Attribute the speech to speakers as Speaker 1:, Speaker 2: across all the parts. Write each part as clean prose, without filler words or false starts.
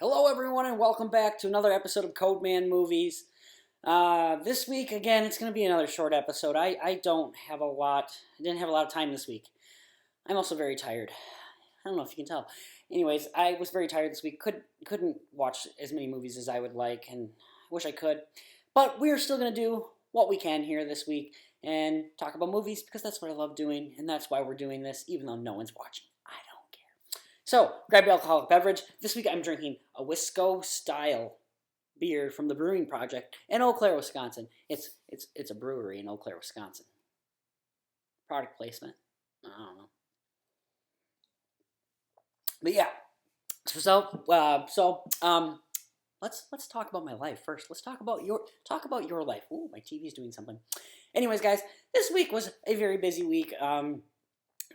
Speaker 1: Hello, everyone, and welcome back to another episode of Code Man Movies. This week, again, it's going to be another short episode. I don't have a lot. I didn't have a lot of time this week. I'm also very tired. I don't know if you can tell. Anyways, I was very tired this week. Couldn't watch as many movies as I would like, and I wish I could. But we're still going to do what we can here this week and talk about movies because that's what I love doing, and that's why we're doing this, even though no one's watching. I don't care. So, grab your alcoholic beverage. This week I'm drinking a Wisco-style beer from the Brewing Project in Eau Claire, Wisconsin. It's a brewery in Eau Claire, Wisconsin. Product placement. I don't know. But yeah. Let's talk about my life first. Let's talk about your life. Ooh, my TV's doing something. Anyways, guys, this week was a very busy week.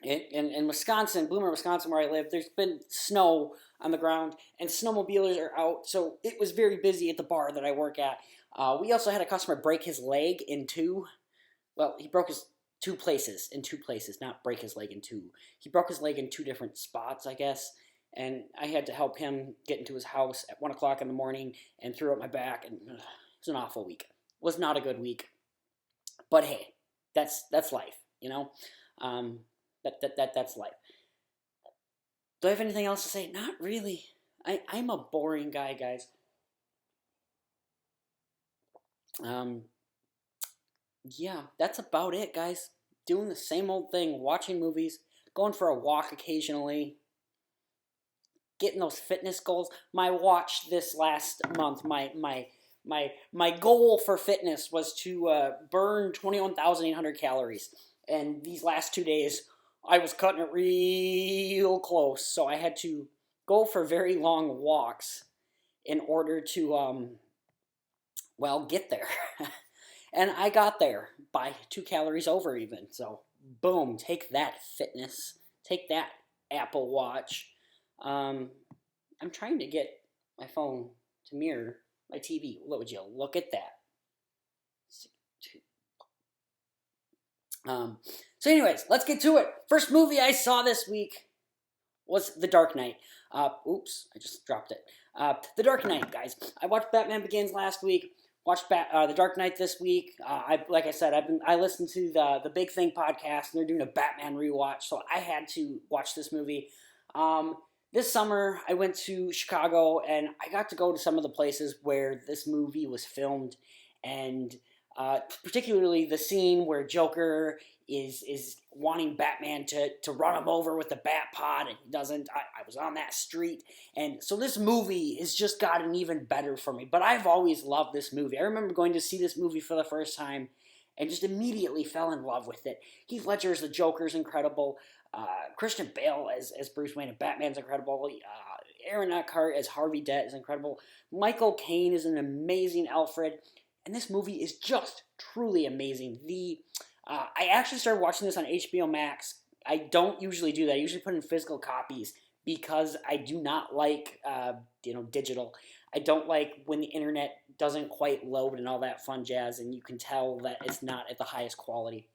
Speaker 1: In Wisconsin, Bloomer, Wisconsin, where I live, there's been snow on the ground, and snowmobilers are out, so it was very busy at the bar that I work at. We also had a customer break his leg in two. Well, he broke his in two places, not break his leg in two. He broke his leg in two different spots, I guess, and I had to help him get into his house at 1 o'clock in the morning and threw up my back, and it was an awful week. It was not a good week, but hey, that's life, you know? That's life. Do I have anything else to say? Not really. I'm a boring guy, guys. Yeah, that's about it, guys. Doing the same old thing, watching movies, going for a walk occasionally, getting those fitness goals. My watch this last month, my goal for fitness was to burn 21,800 calories. And these last 2 days, I was cutting it real close, so I had to go for very long walks in order to, get there. And I got there by 2 calories over even, so boom, take that fitness, take that Apple Watch. I'm trying to get my phone to mirror my TV. Would you look at that? So anyways, let's get to it. First movie I saw this week was The Dark Knight. Oops, I just dropped it. The Dark Knight, guys. I watched Batman Begins last week. Watched The Dark Knight this week. Like I said, I listened to the Big Thing podcast, and they're doing a Batman rewatch, so I had to watch this movie. This summer, I went to Chicago, and I got to go to some of the places where this movie was filmed, and particularly the scene where Joker is wanting Batman to run him over with the bat pod, and he doesn't. I was on that street, and so this movie has just gotten even better for me. But I've always loved this movie. I remember going to see this movie for the first time and just immediately fell in love with it. Heath Ledger as the Joker's incredible. Christian Bale as Bruce Wayne and Batman's incredible. Aaron Eckhart as Harvey Dent is incredible. Michael Caine is an amazing Alfred. And this movie is just truly amazing. I actually started watching this on HBO Max. I don't usually do that. I usually put in physical copies because I do not like digital. I don't like when the internet doesn't quite load and all that fun jazz, and you can tell that it's not at the highest quality.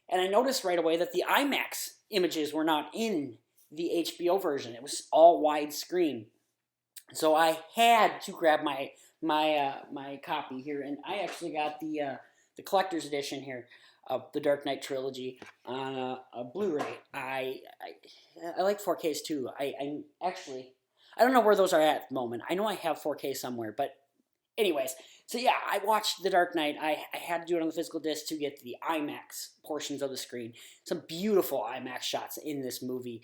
Speaker 1: And I noticed right away that the IMAX images were not in the HBO version. It was all widescreen. So I had to grab my copy here, and I actually got the collector's edition here of the Dark Knight Trilogy on a Blu-ray. I like 4Ks too. I don't know where those are at the moment. I know I have 4K somewhere, but anyways, so yeah, I watched The Dark Knight. I had to do it on the physical disc to get the IMAX portions of the screen. Some beautiful IMAX shots in this movie.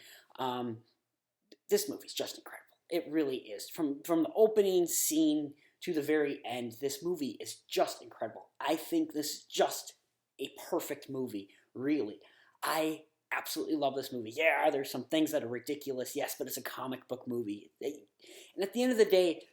Speaker 1: This movie's just incredible. It really is. From the opening scene to the very end, this movie is just incredible. I think this is just a perfect movie, really. I absolutely love this movie. Yeah, there's some things that are ridiculous, yes, but it's a comic book movie. And at the end of the day,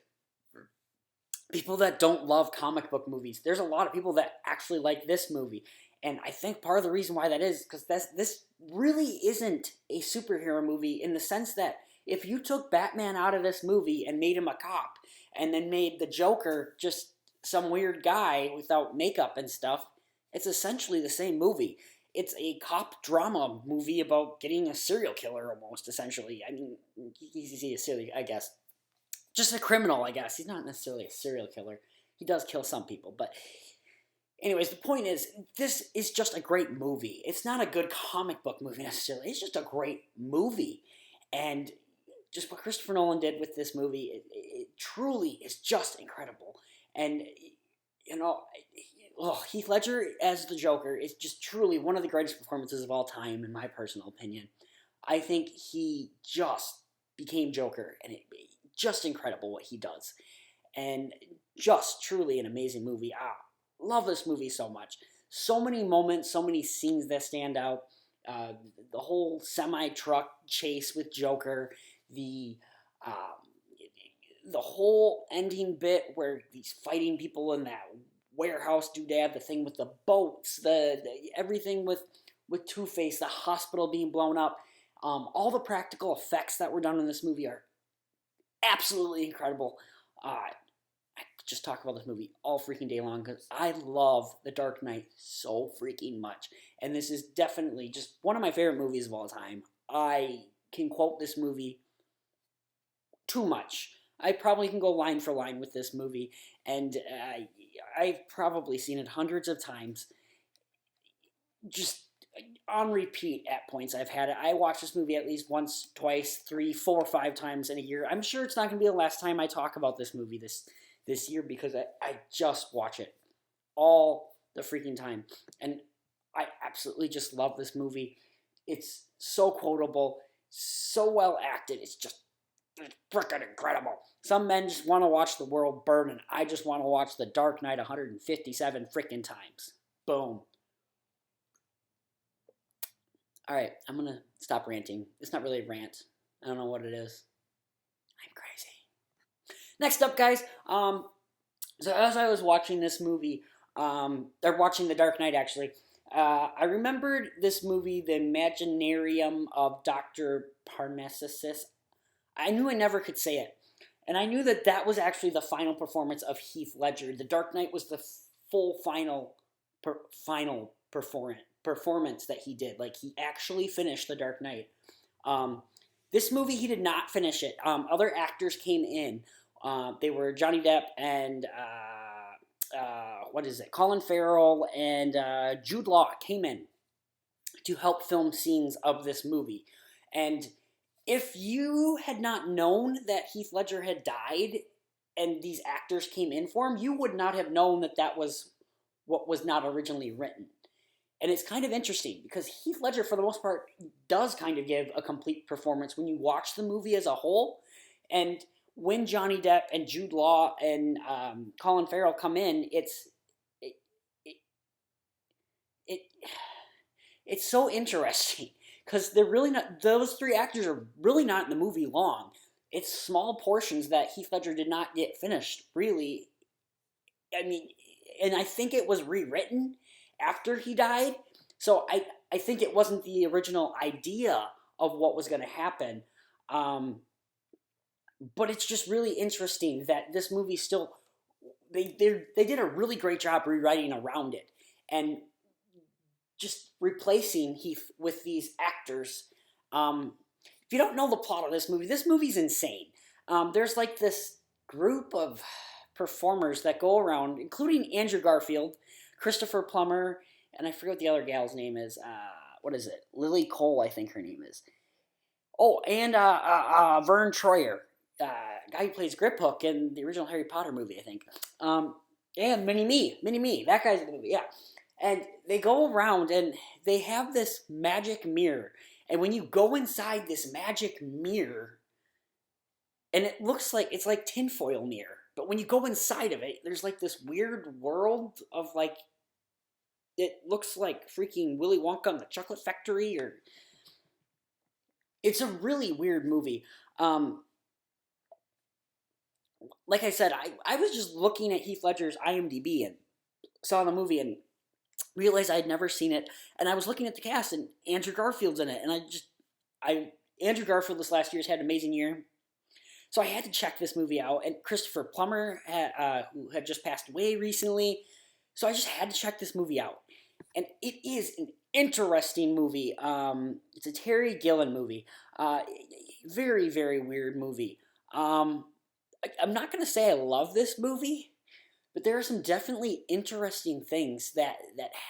Speaker 1: people that don't love comic book movies, there's a lot of people that actually like this movie. And I think part of the reason why that is because this really isn't a superhero movie in the sense that if you took Batman out of this movie and made him a cop, and then made the Joker just some weird guy without makeup and stuff, it's essentially the same movie. It's a cop drama movie about getting a serial killer almost, essentially. I mean, he's a serial, I guess. just a criminal, I guess. He's not necessarily a serial killer. He does kill some people, but anyways, the point is, this is just a great movie. It's not a good comic book movie necessarily. It's just a great movie. And just what Christopher Nolan did with this movie, it truly is just incredible. And, you know, Heath Ledger as the Joker is just truly one of the greatest performances of all time, in my personal opinion. I think he just became Joker, and just incredible what he does. And just truly an amazing movie. Love this movie so much. So many moments, so many scenes that stand out. The whole semi-truck chase with Joker, the whole ending bit where he's fighting people in that warehouse doodad, the thing with the boats, the everything with Two-Face, the hospital being blown up. All the practical effects that were done in this movie are absolutely incredible. I could just talk about this movie all freaking day long because I love The Dark Knight so freaking much. And this is definitely just one of my favorite movies of all time. I can quote this movie too much. I probably can go line for line with this movie, and I've probably seen it hundreds of times. Just on repeat at points I've had it. I watch this movie at least once, twice, 3, 4, 5 times in a year. I'm sure it's not going to be the last time I talk about this movie this year because I just watch it all the freaking time. And I absolutely just love this movie. It's so quotable, so well acted. It's freaking incredible. Some men just want to watch the world burn, and I just want to watch The Dark Knight 157 freaking times. Boom. Alright, I'm going to stop ranting. It's not really a rant. I don't know what it is. I'm crazy. Next up, guys, so as I was watching this movie, or watching The Dark Knight, actually, I remembered this movie, The Imaginarium of Dr. Parnassus. I knew I never could say it. And I knew that that was actually the final performance of Heath Ledger. The Dark Knight was the full final performance that he did. Like, he actually finished The Dark Knight. This movie, he did not finish it. Other actors came in. They were Johnny Depp and, Colin Farrell and Jude Law came in to help film scenes of this movie. And if you had not known that Heath Ledger had died and these actors came in for him, you would not have known that that was what was not originally written. And it's kind of interesting because Heath Ledger, for the most part, does kind of give a complete performance when you watch the movie as a whole. And when Johnny Depp and Jude Law and Colin Farrell come in, it's so interesting because they're really not. Those 3 actors are really not in the movie long. It's small portions that Heath Ledger did not get finished. Really, I mean, and I think it was rewritten after he died. So I think it wasn't the original idea of what was going to happen. But it's just really interesting that this movie still, they did a really great job rewriting around it and just replacing Heath with these actors. If you don't know the plot of this movie's insane. There's like this group of performers that go around, including Andrew Garfield, Christopher Plummer, and I forget what the other gal's name is. What is it? Lily Cole, I think her name is. Oh, and Vern Troyer, guy who plays Grip Hook in the original Harry Potter movie, I think. And Mini-Me, that guy's in the movie, yeah. And they go around and they have this magic mirror. And when you go inside this magic mirror, and it looks like, it's like tinfoil mirror. But when you go inside of it, there's like this weird world of like, it looks like freaking Willy Wonka and the Chocolate Factory, or it's a really weird movie. Like I said, I was just looking at Heath Ledger's IMDb and saw the movie and realized I had never seen it. And I was looking at the cast and Andrew Garfield's in it. And Andrew Garfield this last year's had an amazing year. So I had to check this movie out. And Christopher Plummer, who had just passed away recently. So I just had to check this movie out. And it is an interesting movie. It's a Terry Gilliam movie. Very, very weird movie. I'm not going to say I love this movie, but there are some definitely interesting things that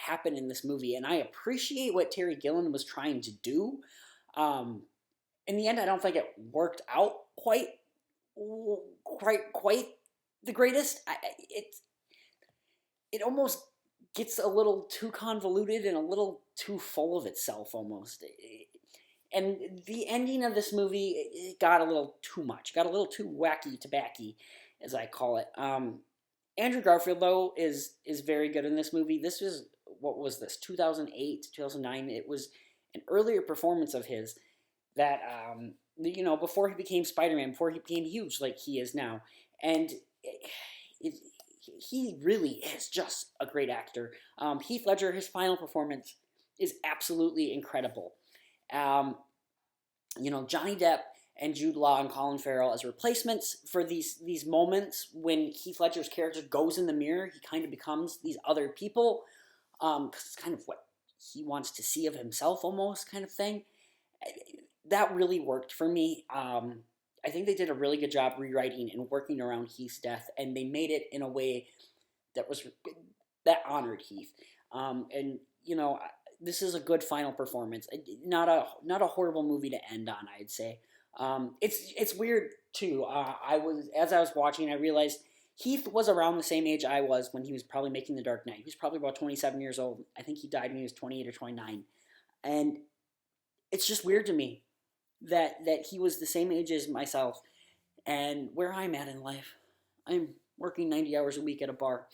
Speaker 1: happen in this movie, and I appreciate what Terry Gilliam was trying to do. Um, in the end, I don't think it worked out quite the greatest. It almost gets a little too convoluted and a little too full of itself almost. And the ending of this movie, it got a little too much, got a little too wacky tobacky, as I call it. Andrew Garfield though is very good in this movie. This was, what was this, 2008, 2009? It was an earlier performance of his that before he became Spider-Man, before he became huge like he is now, and it, he really is just a great actor. Heath Ledger, his final performance is absolutely incredible. Johnny Depp and Jude Law and Colin Farrell as replacements for these moments when Heath Ledger's character goes in the mirror, he kind of becomes these other people, because it's kind of what he wants to see of himself almost, kind of thing. That really worked for me. I think they did a really good job rewriting and working around Heath's death, and they made it in a way that honored Heath. This is a good final performance. Not a horrible movie to end on, I'd say. It's weird too. As I was watching, I realized Heath was around the same age I was when he was probably making The Dark Knight. He was probably about 27 years old. I think he died when he was 28 or 29, and it's just weird to me that he was the same age as myself and where I'm at in life. I'm working 90 hours a week at a bar.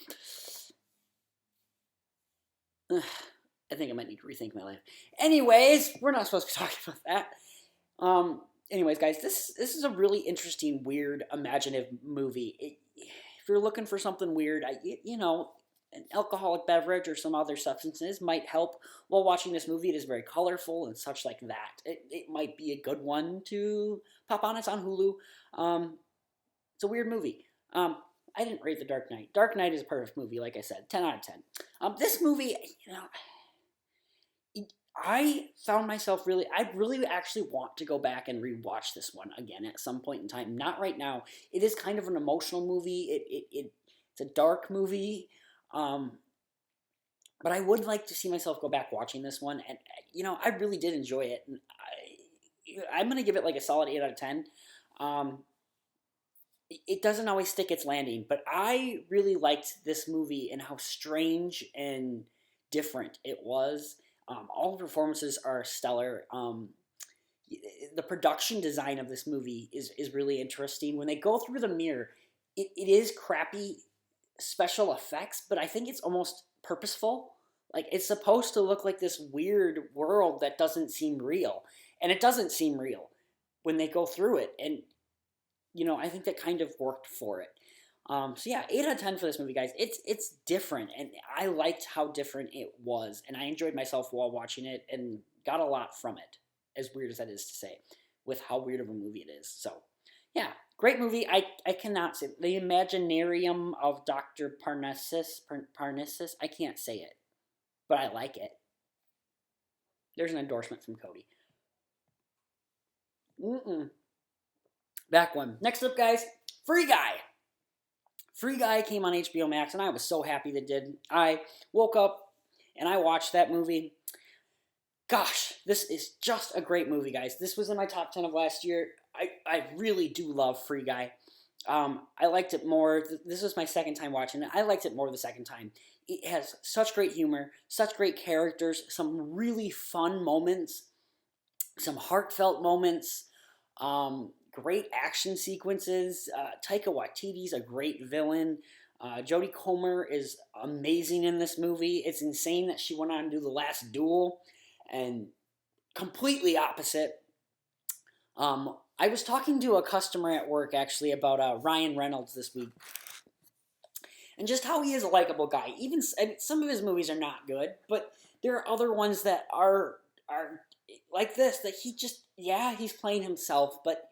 Speaker 1: I think I might need to rethink my life. Anyways, we're not supposed to be talking about that. Anyways, guys, this is a really interesting, weird, imaginative movie. If you're looking for something weird, an alcoholic beverage or some other substances might help while watching this movie. It is very colorful and such like that. It might be a good one to pop on. It's on Hulu. It's a weird movie. I didn't rate The Dark Knight. Dark Knight is a perfect movie, like I said. 10 out of 10. This movie, I found myself I really actually want to go back and rewatch this one again at some point in time. Not right now. It is kind of an emotional movie. It's a dark movie. But I would like to see myself go back watching this one, and I really did enjoy it. And I'm gonna give it like a solid 8 out of 10. It doesn't always stick its landing, but I really liked this movie and how strange and different it was. All the performances are stellar. The production design of this movie is really interesting. When they go through the mirror, it is crappy special effects, but I think it's almost purposeful. Like, it's supposed to look like this weird world that doesn't seem real, and it doesn't seem real when they go through it, and I think that kind of worked for it. So yeah, 8 out of 10 for this movie, guys. It's different, and I liked how different it was, and I enjoyed myself while watching it and got a lot from it, as weird as that is to say, with how weird of a movie it is. So yeah, great movie. I cannot say the Imaginarium of Dr. Parnassus. I can't say it, but I like it. There's an endorsement from Cody. Back one. Next up, guys, Free Guy. Free Guy came on HBO Max, and I was so happy that it did. I woke up and I watched that movie. Gosh, this is just a great movie, guys. This was in my top 10 of last year. I really do love Free Guy. I liked it more. This was my second time watching it. I liked it more the second time. It has such great humor, such great characters, some really fun moments, some heartfelt moments, great action sequences. Taika Waititi's a great villain. Jodie Comer is amazing in this movie. It's insane that she went on to do The Last Duel, and completely opposite. I was talking to a customer at work, actually, about Ryan Reynolds this week, and just how he is a likable guy. Some of his movies are not good, but there are other ones that are like this, that he's playing himself, but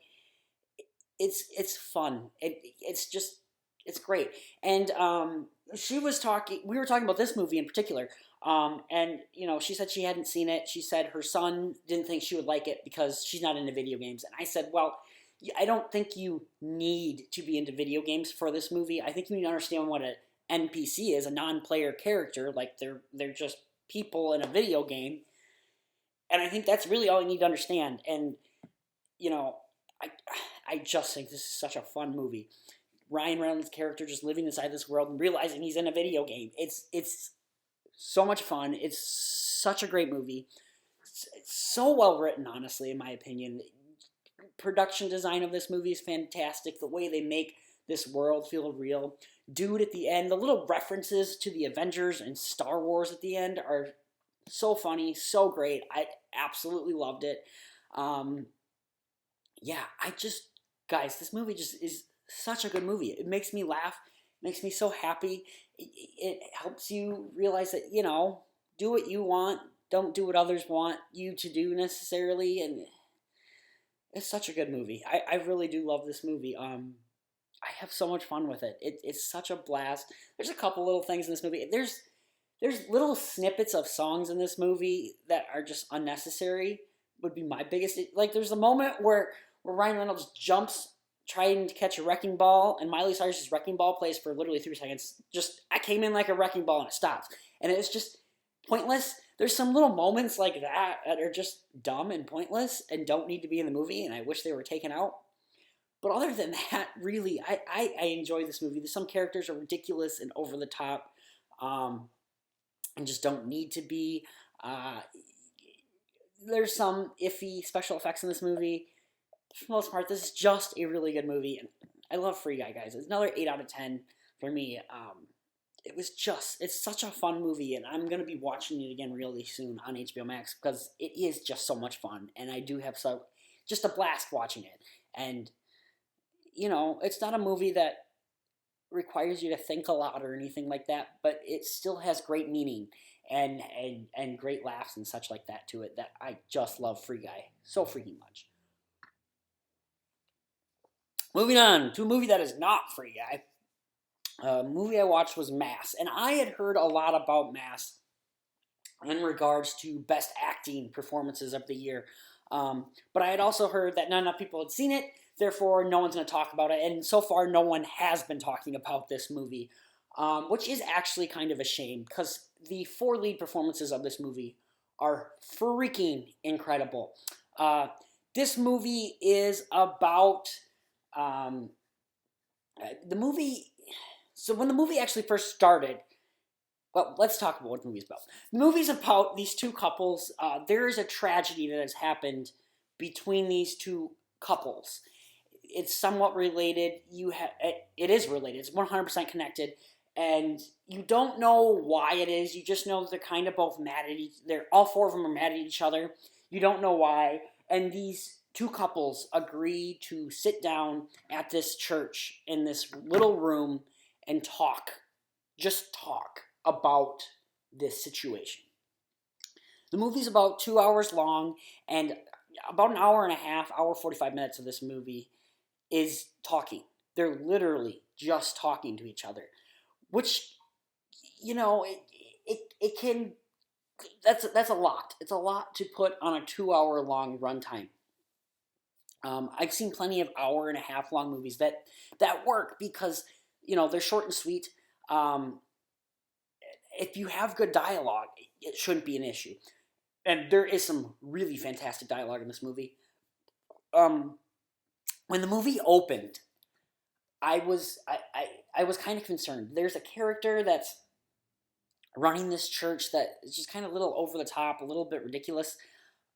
Speaker 1: it's fun. It's great. And we were talking about this movie in particular, and she said she hadn't seen it. She said her son didn't think she would like it because she's not into video games. And I said, well, I don't think you need to be into video games for this movie. I think you need to understand what an NPC is, a non-player character. Like they're just people in a video game, and I think that's really all you need to understand. And you know, I I just think this is such a fun movie. Ryan Reynolds' character just living inside this world and realizing he's in a video game. It's so much fun. It's such a great movie. It's so well written, honestly, in my opinion. Production design of this movie is fantastic. The way they make this world feel real. Dude, at the end, the little references to the Avengers and Star Wars at the end are so funny, so great. I absolutely loved it. Um, yeah, guys, this movie just is such a good movie. It makes me laugh, makes me so happy. It helps you realize that, do what you want, don't do what others want you to do necessarily, and it's such a good movie. I really do love this movie. I have so much fun with it. It's such a blast. There's a couple little things in this movie. There's little snippets of songs in this movie that are just unnecessary. Would be my biggest. Like there's a moment where Ryan Reynolds jumps trying to catch a wrecking ball, and Miley Cyrus's wrecking ball plays for literally 3 seconds. Just I came in like a wrecking ball and it stops, and it's just pointless. There's some little moments like that are just dumb and pointless and don't need to be in the movie, and I wish they were taken out. But other than that, really, I enjoy this movie. Some characters are ridiculous and over the top, and just don't need to be. There's some iffy special effects in this movie. For the most part, this is just a really good movie, and I love Free Guy, guys. It's another 8 out of 10 for me. It's such a fun movie, and I'm going to be watching it again really soon on HBO Max because it is just so much fun, and I do have just a blast watching it. And, it's not a movie that requires you to think a lot or anything like that, but it still has great meaning and great laughs and such like that to it that I just love Free Guy so freaking much. Moving on to a movie that is not Free Guy. A movie I watched was Mass, and I had heard a lot about Mass in regards to best acting performances of the year. But I had also heard that not enough people had seen it, therefore no one's going to talk about it, and so far no one has been talking about this movie, which is actually kind of a shame, because the 4 lead performances of this movie are freaking incredible. This movie is about... the movie... So when the movie actually first started, well, let's talk about what the movie's about. The movie's about these two couples. There is a tragedy that has happened between these two couples. It's somewhat related. It is related. It's 100% connected, and you don't know why it is. You just know that they're kind of both mad at all 4 of them are mad at each other. You don't know why, and these 2 couples agree to sit down at this church in this little room and just talk about this situation. The movie's about 2 hours long, and about an hour and a half, hour 45 minutes of this movie is talking. They're literally just talking to each other, which, it can, that's a lot. It's a lot to put on a 2-hour long runtime. I've seen plenty of hour and a half long movies that work because, they're short and sweet. If you have good dialogue, it shouldn't be an issue. And there is some really fantastic dialogue in this movie. When the movie opened, I was kind of concerned. There's a character that's running this church that is just kind of a little over the top, a little bit ridiculous.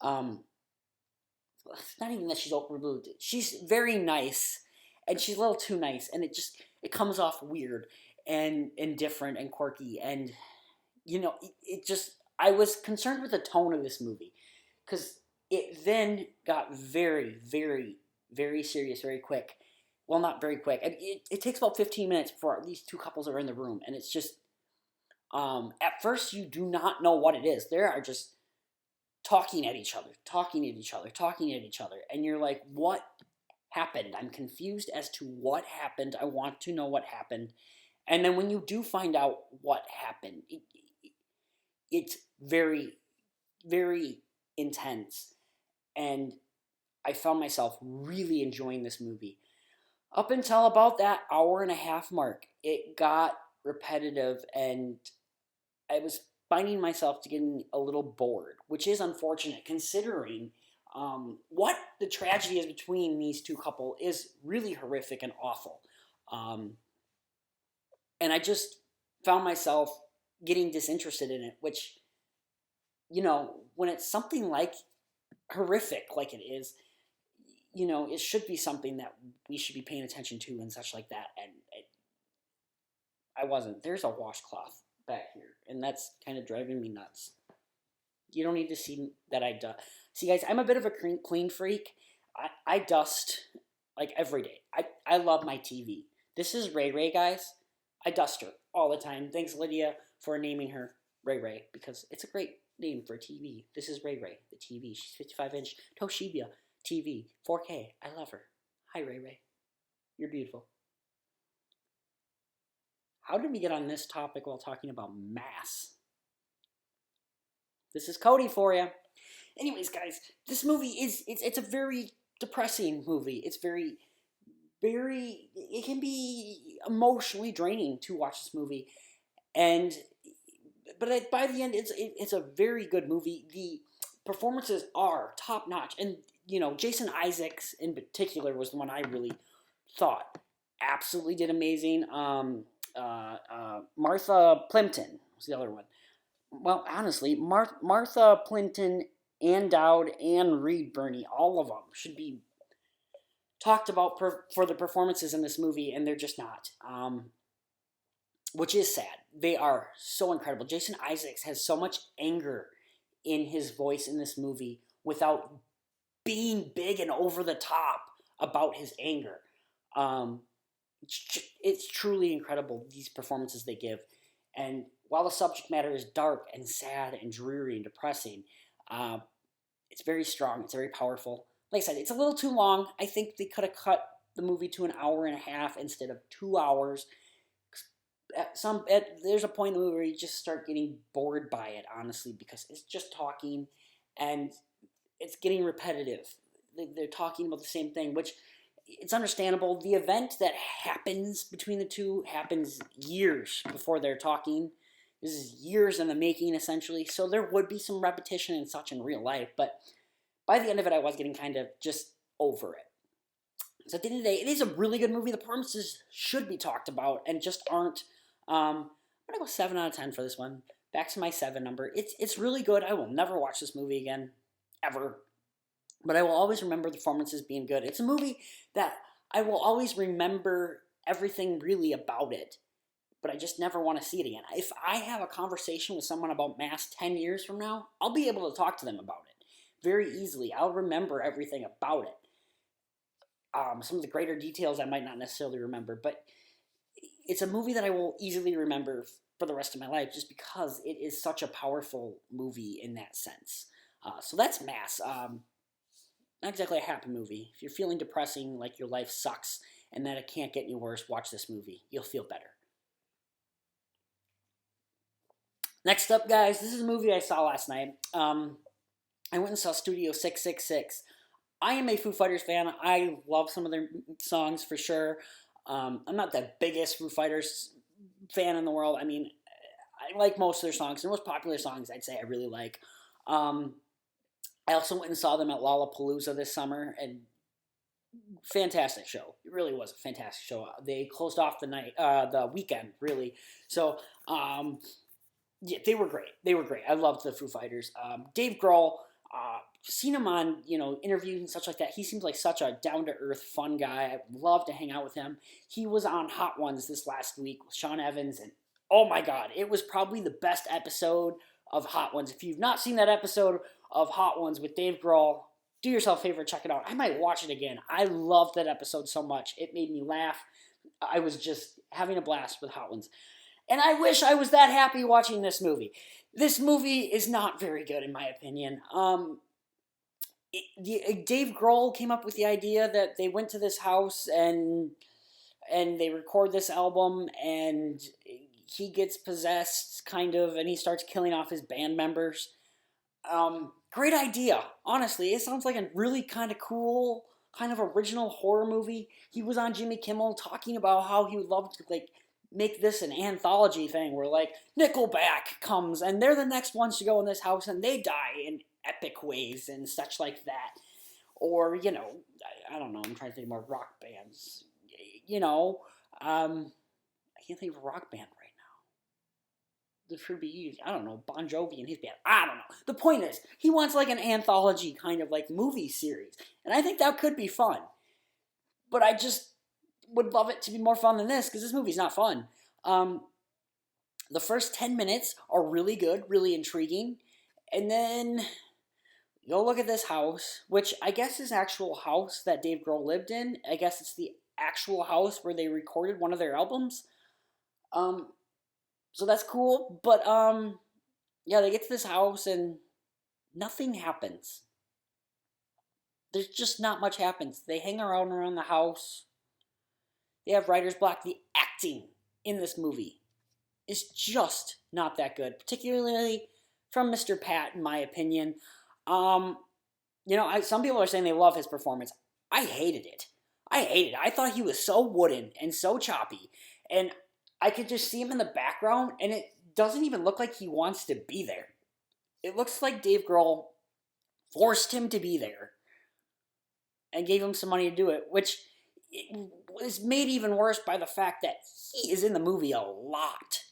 Speaker 1: It's not even that she's overlooked. She's very nice, and she's a little too nice, and it comes off weird and different and quirky, and I was concerned with the tone of this movie because it then got very, very, very serious very quick. Well, not very quick. It takes about 15 minutes before these 2 couples are in the room, and it's just at first you do not know what it is. They are just talking at each other, and you're like, what happened? I'm confused as to what happened. I want to know what happened. And then when you do find out what happened, it's very, very intense. And I found myself really enjoying this movie. Up until about that hour and a half mark, it got repetitive, and I was finding myself to getting a little bored, which is unfortunate considering what the tragedy is between these two couple is really horrific and awful. Um, and I just found myself getting disinterested in it, which, when it's something like horrific like it is, it should be something that we should be paying attention to and such like that. And I wasn't. There's a washcloth back here, and that's kind of driving me nuts. You don't need to see that I dust. See, guys, I'm a bit of a clean freak. I dust like every day. I love my TV. This is Ray Ray, guys. I dust her all the time. Thanks, Lydia, for naming her Ray Ray, because it's a great name for a TV. This is Ray Ray, the TV. She's 55-inch Toshiba TV, 4K. I love her. Hi, Ray Ray. You're beautiful. How did we get on this topic while talking about mass? This is Cody for you. Anyways, guys, this movie it's a very depressing movie. It's very, very, it can be emotionally draining to watch this movie. But by the end, it's a very good movie. The performances are top notch, and Jason Isaacs in particular was the one I really thought absolutely did amazing. Martha Plimpton was the other one. Well, honestly, Martha Plimpton and Dowd and Reed Birney, all of them should be talked about for the performances in this movie, and they're just not. Which is sad. They are so incredible. Jason Isaacs has so much anger in his voice in this movie without being big and over the top about his anger. It's truly incredible, these performances they give. And while the subject matter is dark and sad and dreary and depressing, it's very strong. It's very powerful. Like I said, it's a little too long. I think they could have cut the movie to an hour and a half instead of 2 hours. There's a point in the movie where you just start getting bored by it, honestly, because it's just talking and it's getting repetitive. They're talking about the same thing, which it's understandable. The event that happens between the two happens years before they're talking. This is years in the making, essentially. So there would be some repetition and such in real life, but by the end of it, I was getting kind of just over it. So at the end of the day, it is a really good movie. The performances should be talked about and just aren't. I'm gonna go 7 out of 10 for this one. Back to my 7 number. It's really good. I will never watch this movie again, ever. But I will always remember the performances being good. It's a movie that I will always remember everything really about it, but I just never want to see it again. If I have a conversation with someone about Mass 10 years from now, I'll be able to talk to them about it very easily. I'll remember everything about it. Some of the greater details I might not necessarily remember, but it's a movie that I will easily remember for the rest of my life just because it is such a powerful movie in that sense. So that's Mass. Not exactly a happy movie. If you're feeling depressing, like your life sucks and that it can't get any worse, watch this movie. You'll feel better. Next up, guys, this is a movie I saw last night. I went and saw Studio 666. I am a Foo Fighters fan. I love some of their songs for sure. I'm not the biggest Foo Fighters fan in the world. I mean, I like most of their songs. Their most popular songs, I'd say I really like. I also went and saw them at Lollapalooza this summer, and fantastic show. It really was a fantastic show. They closed off the weekend, really. So, yeah, they were great. They were great. I loved the Foo Fighters. Dave Grohl, seen him on, interviews and such like that. He seems like such a down-to-earth, fun guy. I love to hang out with him. He was on Hot Ones this last week with Sean Evans, and oh my God, it was probably the best episode of Hot Ones. If you've not seen that episode of Hot Ones with Dave Grohl, do yourself a favor, check it out. I might watch it again. I loved that episode so much. It made me laugh. I was just having a blast with Hot Ones. And I wish I was that happy watching this movie. This movie is not very good, in my opinion. Dave Grohl came up with the idea that they went to this house and they record this album, and he gets possessed, kind of, and he starts killing off his band members. Great idea. Honestly, it sounds like a really kind of cool, kind of original horror movie. He was on Jimmy Kimmel talking about how he would love to like make this an anthology thing where like Nickelback comes and they're the next ones to go in this house and they die in epic ways and such like that. Or, I don't know, I'm trying to think more rock bands. You know, I can't think of a rock band right now. There should be, I don't know, Bon Jovi and his band. I don't know. The point is, he wants like an anthology kind of like movie series. And I think that could be fun. But I just would love it to be more fun than this because this movie's not fun. The first 10 minutes are really good, really intriguing. And then you'll look at this house, which I guess is actual house that Dave Grohl lived in. I guess it's the actual house where they recorded one of their albums. So that's cool. But yeah, they get to this house and nothing happens. There's just not much happens. They hang around the house. They have writer's block. The acting in this movie is just not that good, particularly from Mr. Pat, in my opinion. Some people are saying they love his performance. I hated it. I thought he was so wooden and so choppy, and I could just see him in the background, and it doesn't even look like he wants to be there. It looks like Dave Grohl forced him to be there and gave him some money to do it, which is made even worse by the fact that he is in the movie a lot.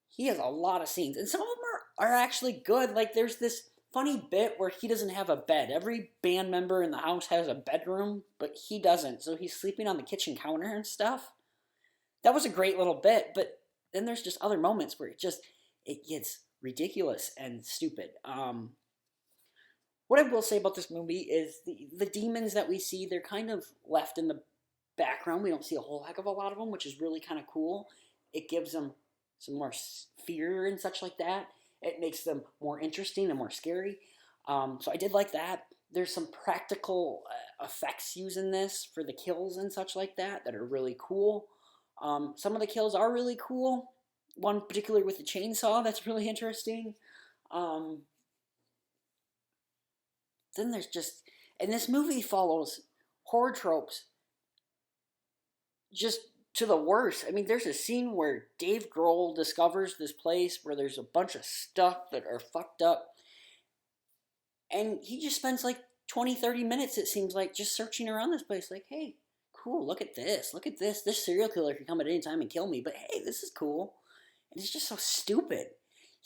Speaker 1: He has a lot of scenes, and some of them are actually good. Like, there's this funny bit where he doesn't have a bed. Every band member in the house has a bedroom, but he doesn't, so he's sleeping on the kitchen counter and stuff. That was a great little bit, but then there's just other moments where it gets ridiculous and stupid. What I will say about this movie is the demons that we see, they're kind of left in the background. We don't see a whole heck of a lot of them, which is really kind of cool. It gives them some more fear and such like that. It makes them more interesting and more scary. So I did like that. There's some practical effects used in this for the kills and such like that are really cool. Some of the kills are really cool. One particularly with the chainsaw that's really interesting. Then there's just... And this movie follows horror tropes just to the worst. I mean, there's a scene where Dave Grohl discovers this place where there's a bunch of stuff that are fucked up. And he just spends like 20, 30 minutes, it seems like, just searching around this place. Like, hey, cool, look at this. Look at this. This serial killer can come at any time and kill me. But hey, this is cool. And it's just so stupid.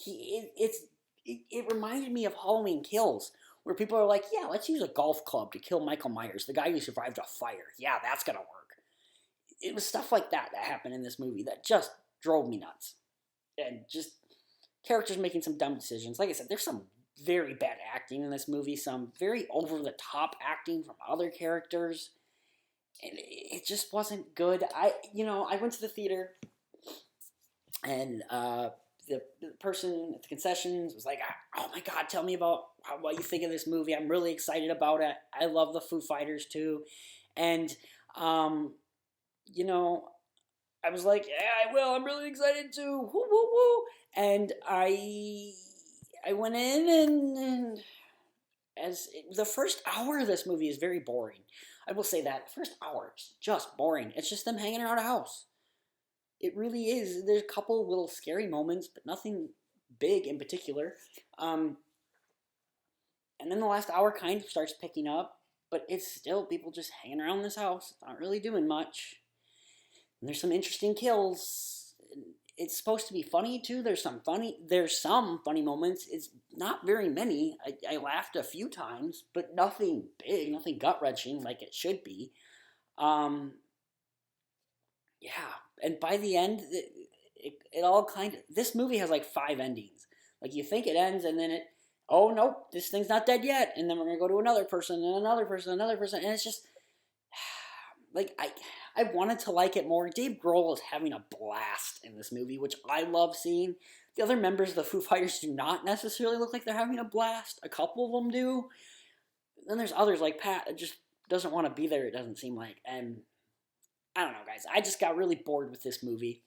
Speaker 1: It reminded me of Halloween Kills, where people are like, yeah, let's use a golf club to kill Michael Myers, the guy who survived a fire. Yeah, that's going to work. It was stuff like that happened in this movie that just drove me nuts. And just characters making some dumb decisions. Like I said, there's some very bad acting in this movie, some very over-the-top acting from other characters. And it just wasn't good. I went to the theater, and the person at the concessions was like, oh my God, tell me about what you think of this movie. I'm really excited about it. I love the Foo Fighters too. And, I was like, yeah, I will. I'm really excited too. Woo, woo, woo. And I went in, and the first hour of this movie is very boring. I will say that. The first hour is just boring. It's just them hanging around a house. It really is. There's a couple little scary moments, but nothing big in particular. And then the last hour kind of starts picking up, but it's still people just hanging around this house, not really doing much. And there's some interesting kills. It's supposed to be funny too. There's some funny moments. It's not very many. I laughed a few times, but nothing big, nothing gut-wrenching like it should be. Yeah. And by the end, it all kind of... This movie has like 5 endings. Like, you think it ends, and then oh, nope, this thing's not dead yet. And then we're going to go to another person, and another person, another person. And it's just... Like, I wanted to like it more. Dave Grohl is having a blast in this movie, which I love seeing. The other members of the Foo Fighters do not necessarily look like they're having a blast. A couple of them do. Then there's others like Pat that just doesn't want to be there, it doesn't seem like. And I don't know, guys. I just got really bored with this movie.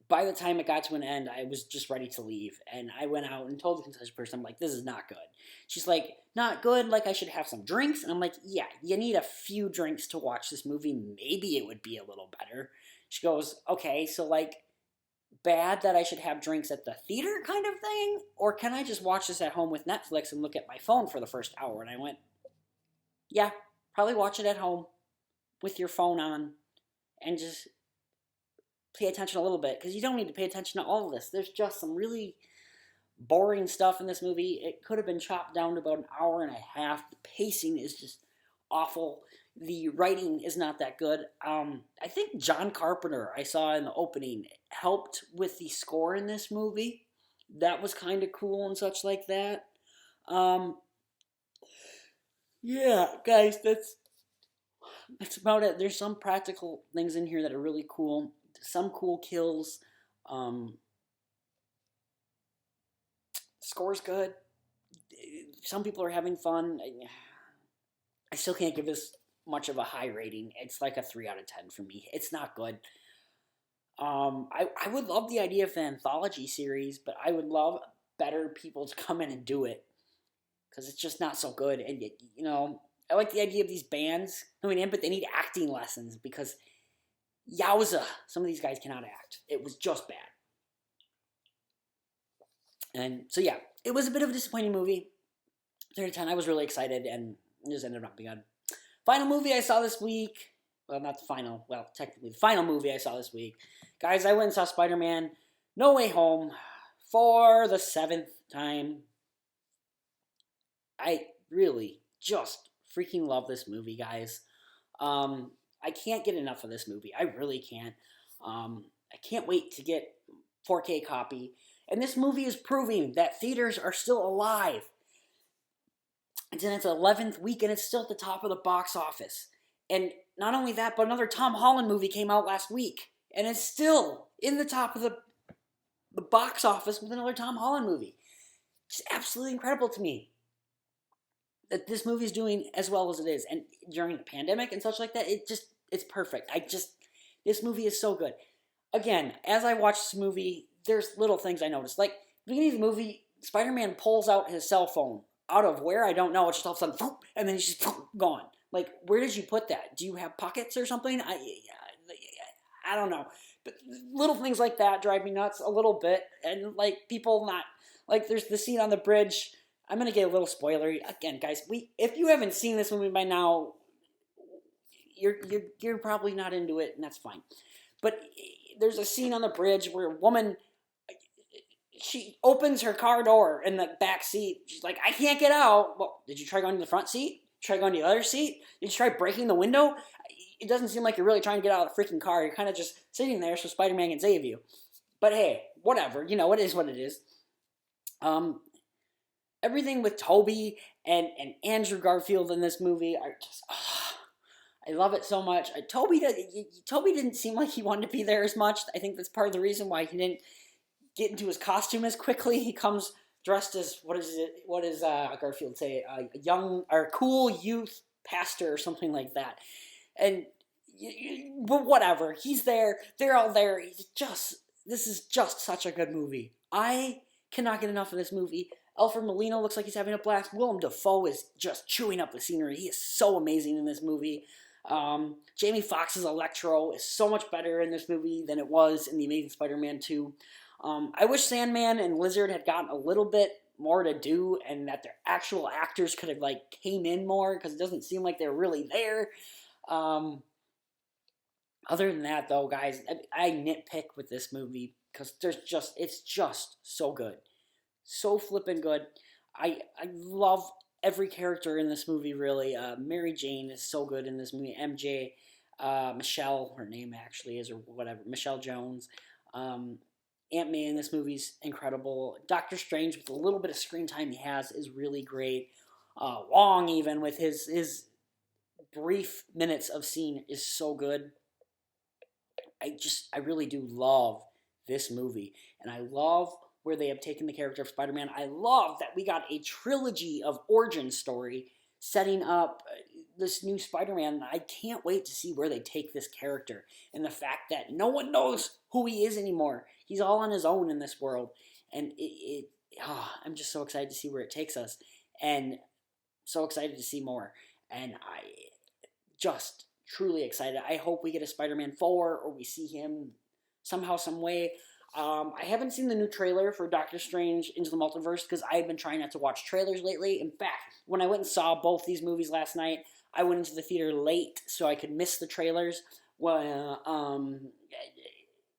Speaker 1: by the time it got to an end, I was just ready to leave. And I went out and told the concession person, I'm like, this is not good. She's like, not good, like I should have some drinks? And I'm like, yeah, you need a few drinks to watch this movie. Maybe it would be a little better. She goes, okay, so like, bad that I should have drinks at the theater kind of thing? Or can I just watch this at home with Netflix and look at my phone for the first hour? And I went, yeah, probably watch it at home with your phone on and just pay attention a little bit, because you don't need to pay attention to all of this. There's just some really boring stuff in this movie. It could have been chopped down to about an hour and a half. The pacing is just awful. The writing is not that good. I think John Carpenter, I saw in the opening, helped with the score in this movie. That was kind of cool and such like that. Yeah, guys, that's about it. There's some practical things in here that are really cool. Some cool kills. Score's good. Some people are having fun. I still can't give this much of a high rating. It's like a 3 out of 10 for me. It's not good. I would love the idea of an anthology series, but I would love better people to come in and do it, because it's just not so good. And you know, I like the idea of these bands coming in, but they need acting lessons, because yowza, some of these guys cannot act. It was just bad. And so yeah, it was a bit of a disappointing movie. 3 out of 10. I was really excited, and it just ended up being good. Final movie I saw this week. Well, not the final. Well, technically, the final movie I saw this week. Guys, I went and saw Spider-Man No Way Home for the 7th time. I really just freaking love this movie, guys. I can't get enough of this movie. I really can't. I can't wait to get 4K copy. And this movie is proving that theaters are still alive. It's in its 11th week, and it's still at the top of the box office. And not only that, but another Tom Holland movie came out last week, and it's still in the top of the box office with another Tom Holland movie. It's absolutely incredible to me that this movie is doing as well as it is. And during the pandemic and such like that, it's perfect. This movie is so good. Again, as I watch this movie, there's little things I noticed. Like, at the beginning of the movie, Spider-Man pulls out his cell phone out of where, I don't know. It's just all of a sudden, and then he's just gone. Like, where did you put that? Do you have pockets or something? I don't know. But little things like that drive me nuts a little bit. And, like, people not... Like, there's the scene on the bridge. I'm going to get a little spoilery. Again, guys, if you haven't seen this movie by now, you're probably not into it, and that's fine. But there's a scene on the bridge where a woman... She opens her car door in the back seat. She's like, I can't get out. Well, did you try going to the front seat? Try going to the other seat? Did you try breaking the window? It doesn't seem like you're really trying to get out of the freaking car. You're kind of just sitting there so Spider-Man can save you. But hey, whatever. You know, it is what it is. Everything with Toby and Andrew Garfield in this movie are just... I love it so much. Toby didn't seem like he wanted to be there as much. I think that's part of the reason why he didn't get into his costume as quickly. He comes dressed as, what does Garfield say? A young or cool youth pastor or something like that. And but whatever, he's there. They're all there. This is just such a good movie. I cannot get enough of this movie. Alfred Molina looks like he's having a blast. Willem Dafoe is just chewing up the scenery. He is so amazing in this movie. Jamie Foxx's Electro is so much better in this movie than it was in The Amazing Spider-Man 2. I wish Sandman and Lizard had gotten a little bit more to do, and that their actual actors could have like came in more, because it doesn't seem like they're really there. Other than that, though, guys, I nitpick with this movie because it's just so good, so flippin' good. I love every character in this movie. Really, Mary Jane is so good in this movie. MJ, Michelle, her name actually is, or whatever, Michelle Jones. Aunt May in this movie's incredible. Doctor Strange, with the little bit of screen time he has, is really great. Wong, even with his brief minutes of scene, is so good. I really do love this movie, and I love where they have taken the character of Spider-Man. I love that we got a trilogy of origin story setting up this new Spider-Man, I can't wait to see where they take this character, and the fact that no one knows who he is anymore. He's all on his own in this world, and I'm just so excited to see where it takes us, and so excited to see more, and I just truly excited. I hope we get a Spider-Man 4, or we see him somehow, some way. I haven't seen the new trailer for Doctor Strange Into the Multiverse because I've been trying not to watch trailers lately. In fact, when I went and saw both these movies last night, I went into the theater late so I could miss the trailers. Well,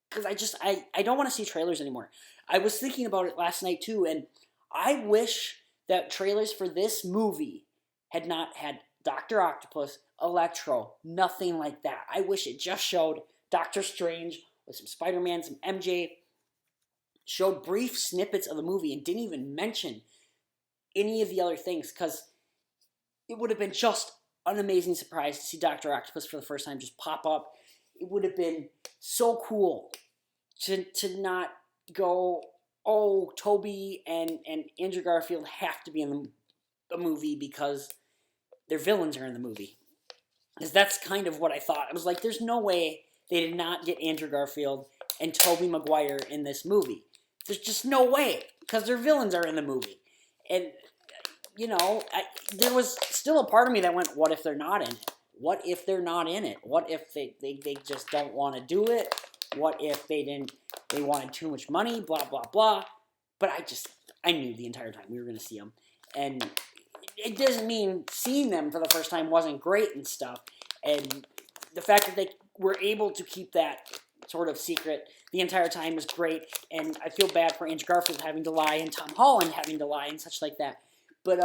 Speaker 1: because I don't want to see trailers anymore. I was thinking about it last night too, and I wish that trailers for this movie had not had Dr. Octopus, Electro, nothing like that. I wish it just showed Doctor Strange with some Spider-Man, some MJ, showed brief snippets of the movie and didn't even mention any of the other things, because it would have been just an amazing surprise to see Dr. Octopus for the first time just pop up. It would have been so cool to not go, oh, Toby and Andrew Garfield have to be in the movie because their villains are in the movie. Because that's kind of what I thought. I was like, there's no way they did not get Andrew Garfield and Tobey Maguire in this movie. There's just no way, because their villains are in the movie. And, there was still a part of me that went, what if they're not in it? What if they're not in it? What if they just don't want to do it? What if they wanted too much money, blah, blah, blah. But I knew the entire time we were going to see them. And it doesn't mean seeing them for the first time wasn't great and stuff. And the fact that they were able to keep that sort of secret the entire time was great. And I feel bad for Andrew Garfield having to lie and Tom Holland having to lie and such like that. But,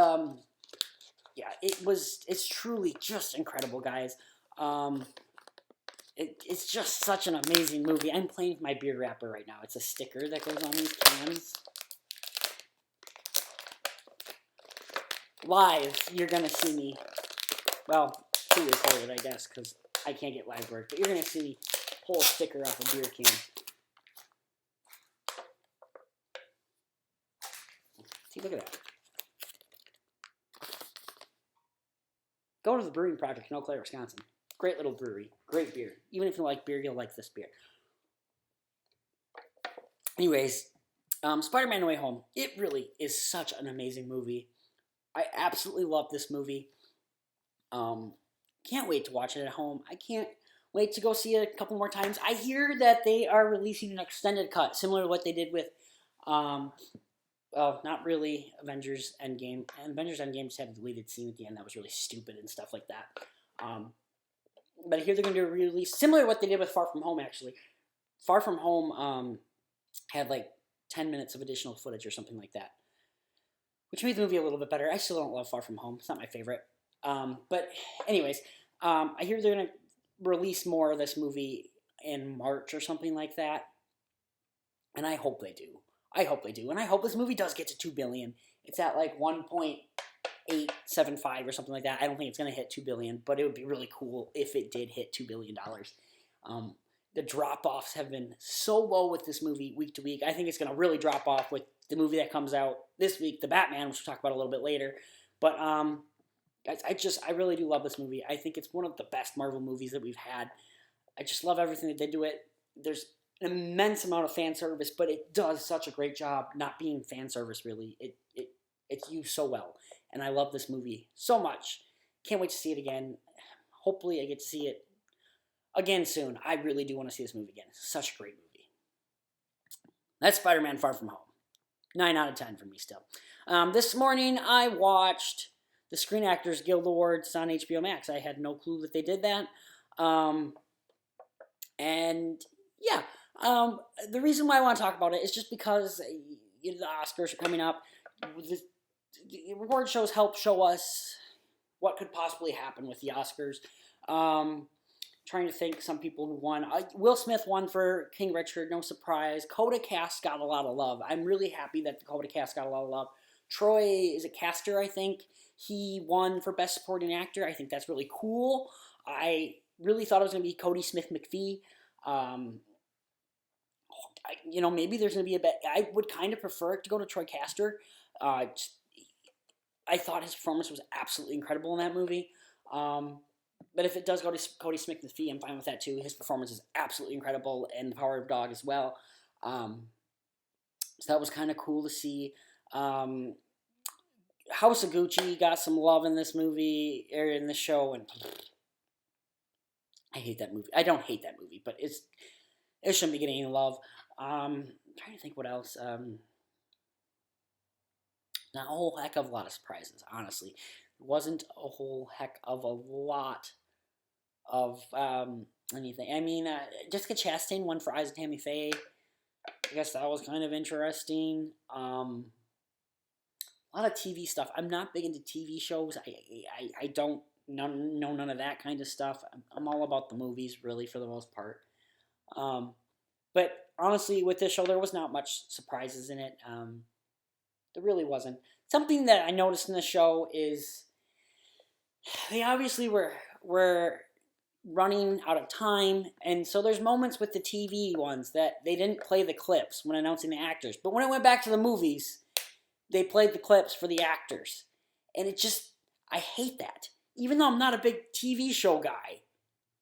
Speaker 1: yeah, it's truly just incredible, guys. It's just such an amazing movie. I'm playing with my beer wrapper right now. It's a sticker that goes on these cans. Live, you're going to see me, well, pre-recorded, I guess, because I can't get live work, but you're going to see me pull a sticker off a beer can. See, look at that. Go to the Brewing Project in Eau Claire, Wisconsin. Great little brewery. Great beer. Even if you like beer, you'll like this beer. Anyways, Spider-Man No Way Home. It really is such an amazing movie. I absolutely love this movie. Can't wait to watch it at home. I can't wait to go see it a couple more times. I hear that they are releasing an extended cut, similar to what they did with, well, not really Avengers Endgame. And Avengers Endgame just had a deleted scene at the end that was really stupid and stuff like that. But here they're going to do a release similar to what they did with Far From Home, actually. Far From Home had like 10 minutes of additional footage or something like that, which made the movie a little bit better. I still don't love Far From Home. It's not my favorite. But anyways, I hear they're going to release more of this movie in March or something like that. And I hope they do. I hope they do. And I hope this movie does get to $2 billion. It's at like 1.875 or something like that. I don't think it's going to hit $2 billion, but it would be really cool if it did hit $2 billion. The drop-offs have been so low with this movie week to week. I think it's going to really drop off with the movie that comes out this week, The Batman, which we'll talk about a little bit later. But guys, I really do love this movie. I think it's one of the best Marvel movies that we've had. I just love everything that they do it. There's an immense amount of fan service, but it does such a great job not being fan service, really. It's used so well. And I love this movie so much. Can't wait to see it again. Hopefully I get to see it again soon. I really do want to see this movie again. It's such a great movie. That's Spider-Man Far From Home. 9 out of 10 for me still. This morning I watched the Screen Actors Guild Awards on HBO Max. I had no clue that they did that. And yeah, the reason why I want to talk about it is just because the Oscars are coming up. The award shows help show us what could possibly happen with the Oscars. Trying to think some people who won. Will Smith won for King Richard, no surprise. Coda Cast got a lot of love. I'm really happy that the Coda Cast got a lot of love. Troy, is it Caster, I think? He won for Best Supporting Actor. I think that's really cool. I really thought it was going to be Cody Smith-McPhee. Maybe there's going to be a bet. I would kind of prefer it to go to Troy Caster. I thought his performance was absolutely incredible in that movie. But if it does go to Cody Smith-McPhee, I'm fine with that too. His performance is absolutely incredible, and the Power of Dog as well. So that was kind of cool to see. House of Gucci got some love in this movie, or in the show, and I hate that movie. I don't hate that movie, but it shouldn't be getting any love. I'm trying to think what else. Not a whole heck of a lot of surprises, honestly. It wasn't a whole heck of a lot of anything. I mean, Jessica Chastain won for Eyes of Tammy Faye. I guess that was kind of interesting. A lot of TV stuff. I'm not big into TV shows. I don't know none of that kind of stuff. I'm all about the movies, really, for the most part. But honestly, with this show, there was not much surprises in it. There really wasn't. Something that I noticed in the show is they obviously were running out of time, and so there's moments with the TV ones that they didn't play the clips when announcing the actors. But when it went back to the movies, they played the clips for the actors. And I hate that. Even though I'm not a big TV show guy,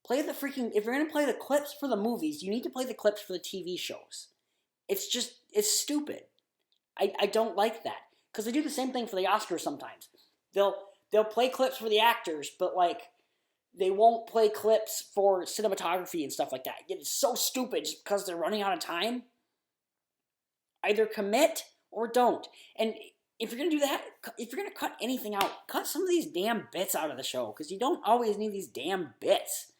Speaker 1: if you're going to play the clips for the movies, you need to play the clips for the TV shows. It's stupid. I don't like that. Because they do the same thing for the Oscars sometimes. They'll play clips for the actors, but they won't play clips for cinematography and stuff like that. It's so stupid just because they're running out of time. Either commit or don't. And if you're going to do that, if you're going to cut anything out, cut some of these damn bits out of the show, because you don't always need these damn bits.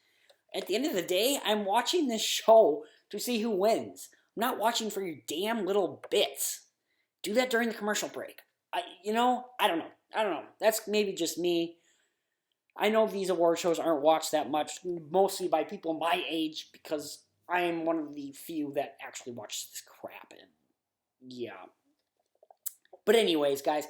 Speaker 1: At the end of the day, I'm watching this show to see who wins. I'm not watching for your damn little bits. Do that during the commercial break. I don't know. That's maybe just me. I know these award shows aren't watched that much, mostly by people my age, because I am one of the few that actually watches this crap. And yeah. But anyways, guys,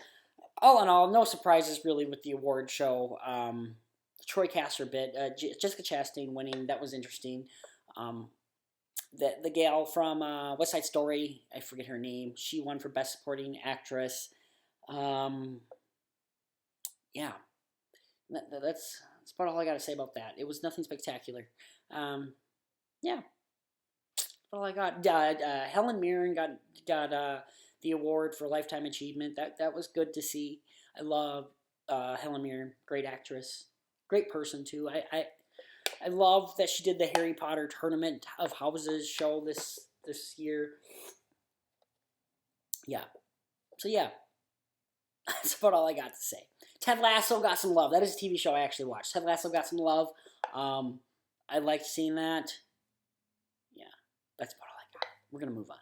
Speaker 1: all in all, no surprises really with the award show. The Troy Caster bit, Jessica Chastain winning, that was interesting. The gal from West Side Story, I forget her name, she won for Best Supporting Actress. Yeah. That's about all I got to say about that. It was nothing spectacular. Yeah. That's all I got. Helen Mirren got the award for Lifetime Achievement. That was good to see. I love Helen Mirren. Great actress. Great person, too. I love that she did the Harry Potter Tournament of Houses show this year. Yeah. So, yeah. That's about all I got to say. Ted Lasso got some love. That is a TV show I actually watched. Ted Lasso got some love. I liked seeing that. Yeah. That's about all I got. We're going to move on.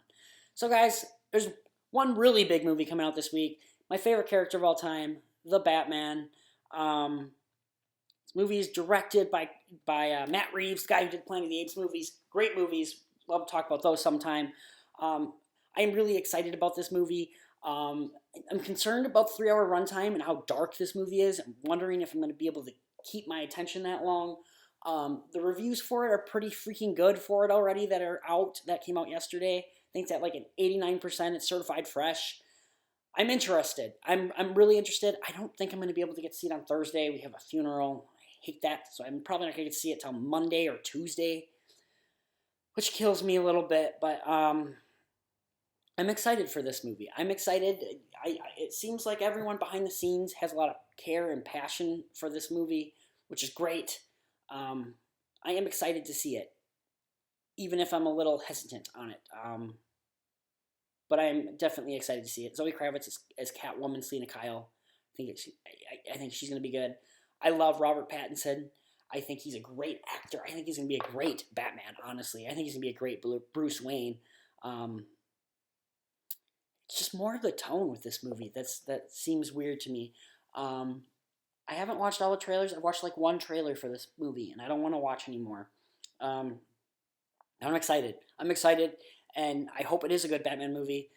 Speaker 1: So, guys, there's one really big movie coming out this week. My favorite character of all time, The Batman. This movie is directed by Matt Reeves, the guy who did Planet of the Apes movies. Great movies. Love to talk about those sometime. I am really excited about this movie. I'm concerned about the 3-hour runtime and how dark this movie is. I'm wondering if I'm going to be able to keep my attention that long. The reviews for it are pretty freaking good for it already that are out. That came out yesterday. I think it's at like an 89%. It's certified fresh. I'm interested. I'm really interested. I don't think I'm going to be able to get to see it on Thursday. We have a funeral. I hate that. So I'm probably not going to get to see it till Monday or Tuesday, which kills me a little bit. But I'm excited for this movie. I'm excited. It seems like everyone behind the scenes has a lot of care and passion for this movie, which is great. I am excited to see it, even if I'm a little hesitant on it. But I'm definitely excited to see it. Zoe Kravitz as Catwoman, Selena Kyle. I think she's going to be good. I love Robert Pattinson. I think he's a great actor. I think he's going to be a great Batman, honestly. I think he's going to be a great Bruce Wayne. It's just more of the tone with this movie that seems weird to me. I haven't watched all the trailers. I've watched like one trailer for this movie, and I don't want to watch anymore. I'm excited. And I hope it is a good Batman movie.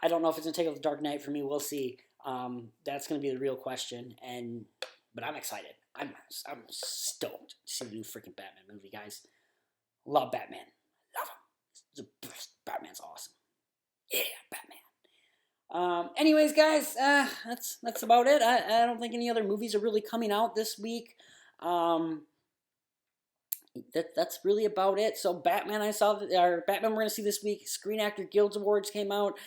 Speaker 1: I don't know if it's going to take up the Dark Knight for me. We'll see. That's going to be the real question. But I'm excited. I'm stoked to see the new freaking Batman movie, guys. Love Batman. Love him. Batman's awesome. Yeah, Batman. Anyways, guys, that's about it. I don't think any other movies are really coming out this week. That's really about it. So Batman, Batman we're gonna see this week. Screen Actor Guild Awards came out.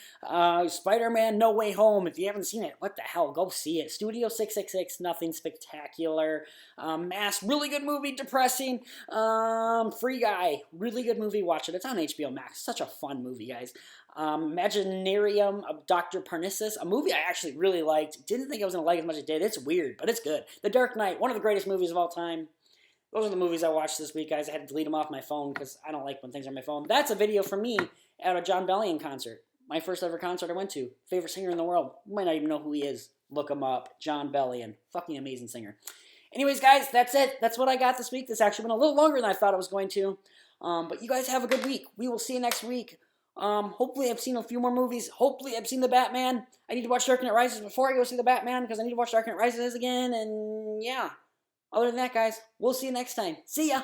Speaker 1: Spider-Man No Way Home. If you haven't seen it, what the hell? Go see it. Studio 666. Nothing spectacular. Mask. Really good movie. Depressing. Free Guy. Really good movie. Watch it. It's on HBO Max. Such a fun movie, guys. Imaginarium of Dr. Parnassus, a movie I actually really liked. Didn't think I was going to like it as much as I did. It's weird, but it's good. The Dark Knight, one of the greatest movies of all time. Those are the movies I watched this week, guys. I had to delete them off my phone because I don't like when things are on my phone. That's a video from me at a John Bellion concert. My first ever concert I went to. Favorite singer in the world. You might not even know who he is. Look him up. John Bellion. Fucking amazing singer. Anyways, guys, that's it. That's what I got this week. This actually went a little longer than I thought it was going to. But you guys have a good week. We will see you next week. Hopefully I've seen a few more movies. Hopefully I've seen The Batman. I need to watch Dark Knight Rises before I go see The Batman because I need to watch Dark Knight Rises again. And yeah. Other than that, guys, we'll see you next time. See ya!